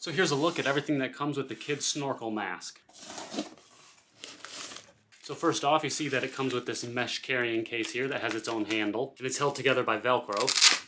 So here's a look at everything that comes with the kid's snorkel mask. So first off, you see that it comes with this mesh carrying case here that has its own handle, and it's held together by Velcro.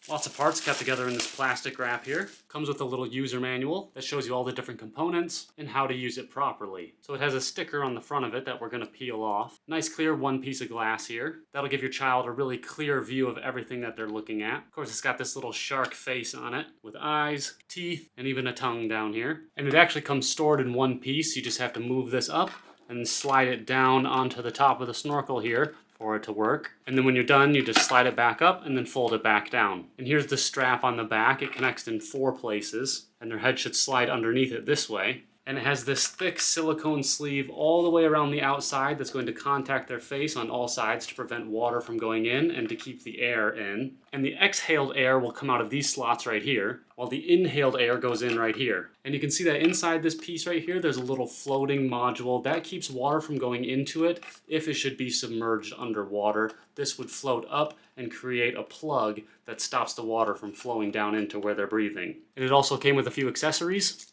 Lots of parts kept together in this plastic wrap here. Comes with a little user manual that shows you all the different components and how to use it properly. So it has a sticker on the front of it that we're going to peel off. Nice clear one piece of glass here. That'll give your child a really clear view of everything that they're looking at. Of course, it's got this little shark face on it with eyes, teeth, and even a tongue down here. And it actually comes stored in one piece. You just have to move this up and slide it down onto the top of the snorkel here for it to work. And then when you're done, you just slide it back up and then fold it back down. And here's the strap on the back. It connects in 4 places, and their head should slide underneath it this way. And it has this thick silicone sleeve all the way around the outside that's going to contact their face on all sides to prevent water from going in and to keep the air in. And the exhaled air will come out of these slots right here, while the inhaled air goes in right here. And you can see that inside this piece right here, there's a little floating module that keeps water from going into it if it should be submerged underwater. This would float up and create a plug that stops the water from flowing down into where they're breathing. And it also came with a few accessories.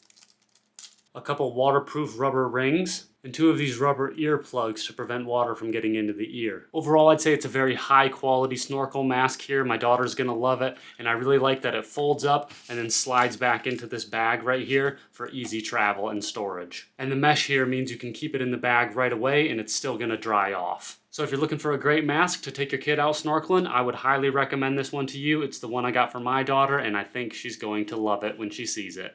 A couple waterproof rubber rings, and 2 of these rubber ear plugs to prevent water from getting into the ear. Overall, I'd say it's a very high quality snorkel mask here. My daughter's gonna love it, and I really like that it folds up and then slides back into this bag right here for easy travel and storage. And the mesh here means you can keep it in the bag right away and it's still gonna dry off. So if you're looking for a great mask to take your kid out snorkeling, I would highly recommend this one to you. It's the one I got for my daughter, and I think she's going to love it when she sees it.